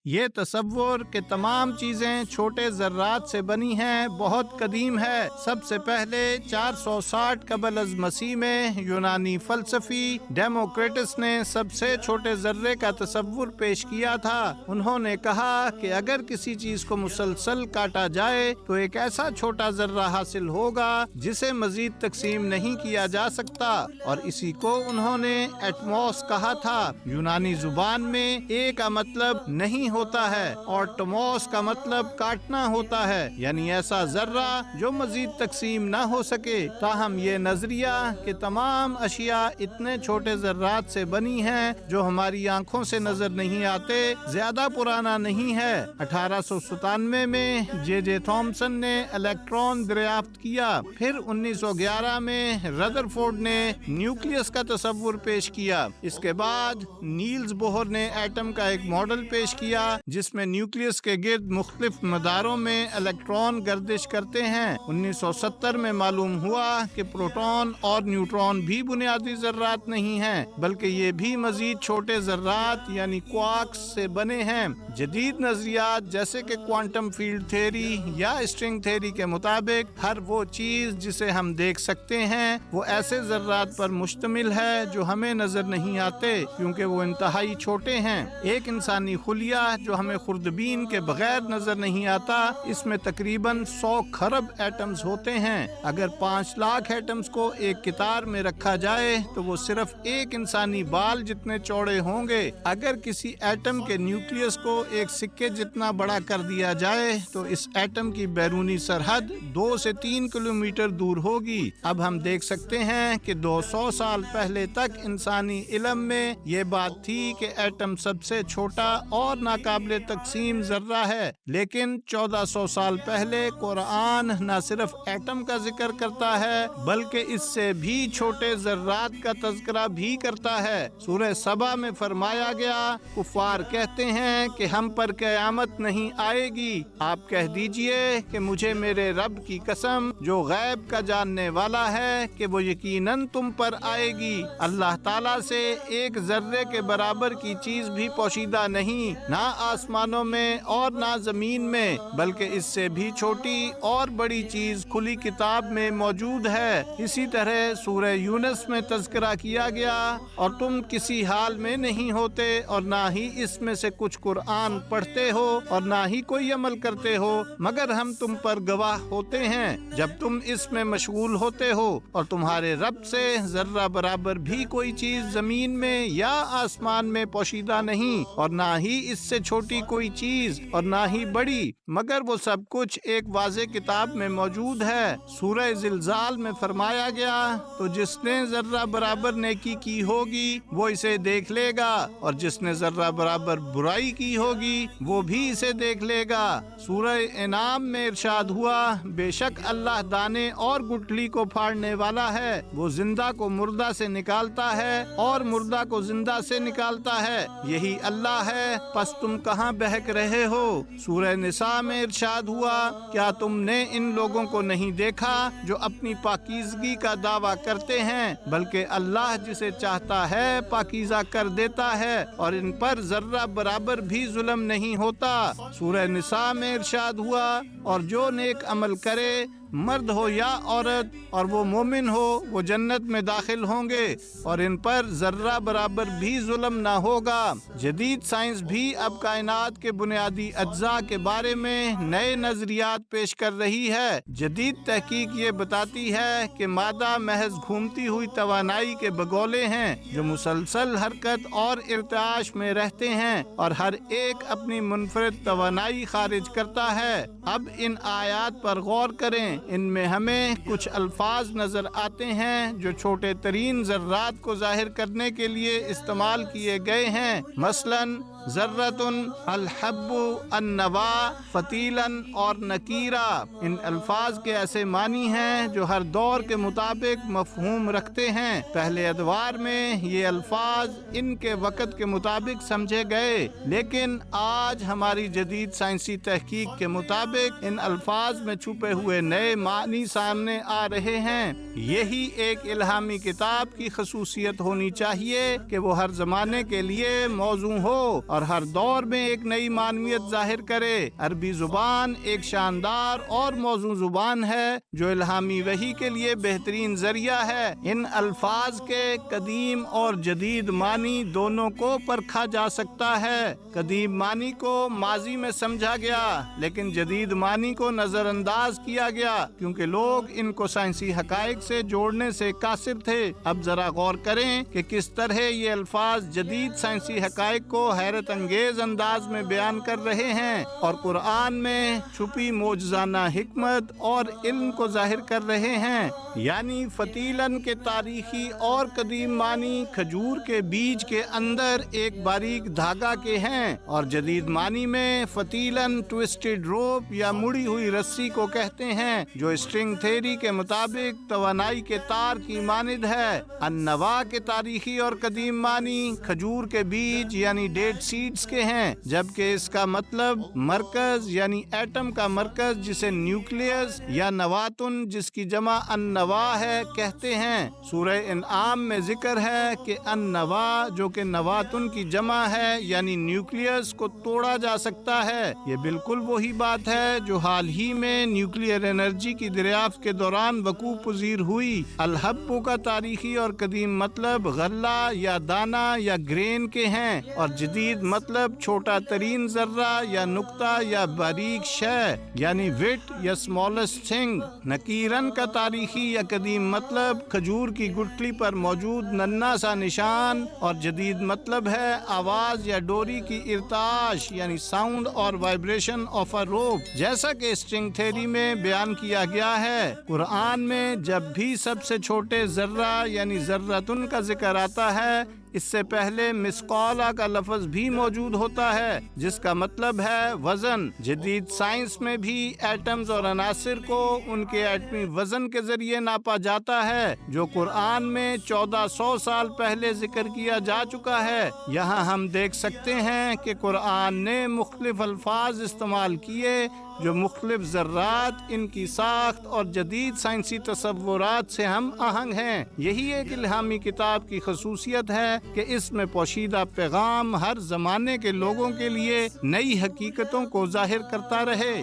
یہ تصور کہ تمام چیزیں چھوٹے ذرات سے بنی ہیں بہت قدیم ہے۔ سب سے پہلے 460 قبل از مسیح میں یونانی فلسفی ڈیموکریٹس نے سب سے چھوٹے ذرے کا تصور پیش کیا تھا۔ انہوں نے کہا کہ اگر کسی چیز کو مسلسل کاٹا جائے تو ایک ایسا چھوٹا ذرہ حاصل ہوگا جسے مزید تقسیم نہیں کیا جا سکتا، اور اسی کو انہوں نے ایٹموس کہا تھا۔ یونانی زبان میں اے کا مطلب نہیں ہوتا ہے اور ٹموس کا مطلب کاٹنا ہوتا ہے، یعنی ایسا ذرہ جو مزید تقسیم نہ ہو سکے۔ تاہم یہ نظریہ کہ تمام اشیاء اتنے چھوٹے ذرات سے بنی ہیں جو ہماری آنکھوں سے نظر نہیں آتے، زیادہ پرانا نہیں ہے۔ 1897 میں جے تھامسن نے الیکٹران دریافت کیا، پھر 1911 میں ردرفورڈ نے نیوکلیس کا تصور پیش کیا۔ اس کے بعد نیلز بوہر نے ایٹم کا ایک ماڈل پیش کیا جس میں نیوکلیس کے گرد مختلف مداروں میں الیکٹران گردش کرتے ہیں۔ 1970 میں معلوم ہوا کہ پروٹون اور نیوٹرون بھی بنیادی ذرات نہیں ہیں، بلکہ یہ بھی مزید چھوٹے ذرات یعنی کوارکس سے بنے ہیں۔ جدید نظریات جیسے کہ کوانٹم فیلڈ تھیوری یا اسٹرنگ تھیوری کے مطابق ہر وہ چیز جسے ہم دیکھ سکتے ہیں وہ ایسے ذرات پر مشتمل ہے جو ہمیں نظر نہیں آتے کیونکہ وہ انتہائی چھوٹے ہیں۔ ایک انسانی خلیہ جو ہمیں خوردبین کے بغیر نظر نہیں آتا، اس میں تقریباً 100 کھرب ایٹمز ہوتے ہیں۔ اگر 5 لاکھ ایٹمز کو ایک قطار میں رکھا جائے تو وہ صرف ایک انسانی بال جتنے چوڑے ہوں گے۔ اگر کسی ایٹم کے نیوکلیس کو ایک سکے جتنا بڑا کر دیا جائے تو اس ایٹم کی بیرونی سرحد 2 سے 3 کلومیٹر دور ہوگی۔ اب ہم دیکھ سکتے ہیں کہ 200 سال پہلے تک انسانی علم میں یہ بات تھی کہ ایٹم سب سے چھوٹا اور ناقابل تقسیم ذرہ ہے، لیکن 1400 سال پہلے قرآن نہ صرف ایٹم کا ذکر کرتا ہے بلکہ اس سے بھی چھوٹے ذرات کا تذکرہ بھی کرتا ہے۔ سورہ سبا میں فرمایا گیا، کفار کہتے ہیں کہ ہم پر قیامت نہیں آئے گی، آپ کہہ دیجئے کہ مجھے میرے رب کی قسم جو غیب کا جاننے والا ہے کہ وہ یقیناً تم پر آئے گی۔ اللہ تعالیٰ سے ایک ذرے کے برابر کی چیز بھی پوشیدہ نہیں، نہ آسمانوں میں اور نہ زمین میں، بلکہ اس سے بھی چھوٹی اور بڑی چیز کھلی کتاب میں موجود ہے۔ اسی طرح سورہ یونس میں تذکرہ کیا گیا، اور تم کسی حال میں نہیں ہوتے اور نہ ہی اس میں سے کچھ قرآن پڑھتے ہو اور نہ ہی کوئی عمل کرتے ہو، مگر ہم تم پر گواہ ہوتے ہیں جب تم اس میں مشغول ہوتے ہو، اور تمہارے رب سے ذرہ برابر بھی کوئی چیز زمین میں یا آسمان میں پوشیدہ نہیں، اور نہ ہی اس سے چھوٹی کوئی چیز اور نہ ہی بڑی، مگر وہ سب کچھ ایک واضح کتاب میں موجود ہے۔ سورہ زلزال میں فرمایا گیا، تو جس نے ذرہ برابر نیکی کی ہوگی وہ اسے دیکھ لے گا، اور جس نے ذرہ برابر برائی کی ہوگی وہ بھی اسے دیکھ لے گا۔ سورہ انعام میں ارشاد ہوا، بے شک اللہ دانے اور گٹھلی کو پھاڑنے والا ہے، وہ زندہ کو مردہ سے نکالتا ہے اور مردہ کو زندہ سے نکالتا ہے، یہی اللہ ہے، پس تم کہاں بہک رہے ہو۔ سورہ نساء میں ارشاد ہوا، کیا تم نے ان لوگوں کو نہیں دیکھا جو اپنی پاکیزگی کا دعویٰ کرتے ہیں، بلکہ اللہ جسے چاہتا ہے پاکیزہ کر دیتا ہے، اور ان پر ذرہ برابر بھی ظلم نہیں ہوتا۔ سورہ نساء میں ارشاد ہوا، اور جو نیک عمل کرے مرد ہو یا عورت اور وہ مومن ہو وہ جنت میں داخل ہوں گے، اور ان پر ذرہ برابر بھی ظلم نہ ہوگا۔ جدید سائنس بھی اب کائنات کے بنیادی اجزاء کے بارے میں نئے نظریات پیش کر رہی ہے۔ جدید تحقیق یہ بتاتی ہے کہ مادہ محض گھومتی ہوئی توانائی کے بگولے ہیں جو مسلسل حرکت اور ارتعاش میں رہتے ہیں، اور ہر ایک اپنی منفرد توانائی خارج کرتا ہے۔ اب ان آیات پر غور کریں، ان میں ہمیں کچھ الفاظ نظر آتے ہیں جو چھوٹے ترین ذرات کو ظاہر کرنے کے لیے استعمال کیے گئے ہیں، مثلاً ذرۃ، الحب، النوا، فتیلا اور نکیرہ۔ ان الفاظ کے ایسے معنی ہیں جو ہر دور کے مطابق مفہوم رکھتے ہیں۔ پہلے ادوار میں یہ الفاظ ان کے وقت کے مطابق سمجھے گئے، لیکن آج ہماری جدید سائنسی تحقیق کے مطابق ان الفاظ میں چھپے ہوئے نئے معنی سامنے آ رہے ہیں۔ یہی ایک الہامی کتاب کی خصوصیت ہونی چاہیے کہ وہ ہر زمانے کے لیے موزوں ہو اور ہر دور میں ایک نئی معنویت ظاہر کرے۔ عربی زبان ایک شاندار اور موزوں زبان ہے جو الہامی وحی کے لیے بہترین ذریعہ ہے۔ ان الفاظ کے قدیم اور جدید معنی دونوں کو پرکھا جا سکتا ہے۔ قدیم معنی کو ماضی میں سمجھا گیا لیکن جدید معنی کو نظر انداز کیا گیا کیونکہ لوگ ان کو سائنسی حقائق سے جوڑنے سے قاصر تھے۔ اب ذرا غور کریں کہ کس طرح یہ الفاظ جدید سائنسی حقائق کو حیرت انگیز انداز میں بیان کر رہے ہیں اور قرآن میں چھپی معجزانہ حکمت اور علم کو ظاہر کر رہے ہیں۔ یعنی فتیلن کے تاریخی اور قدیم معنی کھجور کے بیج کے اندر ایک باریک دھاگا کے ہیں، اور جدید معنی میں فتیلن ٹوسٹڈ روپ یا مڑی ہوئی رسی کو کہتے ہیں جو اسٹرنگ تھیوری کے مطابق توانائی کے تار کی مانند ہے۔ النوا کے تاریخی اور قدیم معنی کھجور کے بیج یعنی ڈیٹ سیڈز کے ہیں، جبکہ اس کا مطلب مرکز یعنی ایٹم کا مرکز جسے نیوکلیس یا نواتن جس کی جمع النوا ہے کہتے ہیں۔ سورہ انعام میں ذکر ہے کہ النوا جو کہ نواتن کی جمع ہے یعنی نیوکلیس کو توڑا جا سکتا ہے۔ یہ بالکل وہی بات ہے جو حال ہی میں نیوکلیئر انرجی کی دریافت کے دوران وقوع پذیر ہوئی۔ الحبو کا تاریخی اور قدیم مطلب غلہ یا دانہ یا گرین کے ہیں اور جدید مطلب چھوٹا ترین ذرہ یا نقطہ یا باریک شے یعنی وٹ یا اسمالسٹ تھنگ۔ نکیرن کا تاریخی یا قدیم مطلب کھجور کی گٹھلی پر موجود ننھا سا نشان اور جدید مطلب ہے آواز یا ڈوری کی ارتعاش یعنی ساؤنڈ اور وائبریشن آف اے روپ، جیسا کہ اسٹرنگ تھیوری میں بیان کیا گیا ہے۔ قرآن میں جب بھی سب سے چھوٹے ذرہ یعنی ذرۃن کا ذکر آتا ہے اس سے پہلے مسقالہ کا لفظ بھی موجود ہوتا ہے جس کا مطلب ہے وزن۔ جدید سائنس میں بھی ایٹمز اور عناصر کو ان کے ایٹمی وزن کے ذریعے ناپا جاتا ہے جو قرآن میں 1400 سال پہلے ذکر کیا جا چکا ہے۔ یہاں ہم دیکھ سکتے ہیں کہ قرآن نے مختلف الفاظ استعمال کیے جو مختلف ذرات، ان کی ساخت اور جدید سائنسی تصورات سے ہم آہنگ ہیں۔ یہی ایک الہامی کتاب کی خصوصیت ہے کہ اس میں پوشیدہ پیغام ہر زمانے کے لوگوں کے لیے نئی حقیقتوں کو ظاہر کرتا رہے۔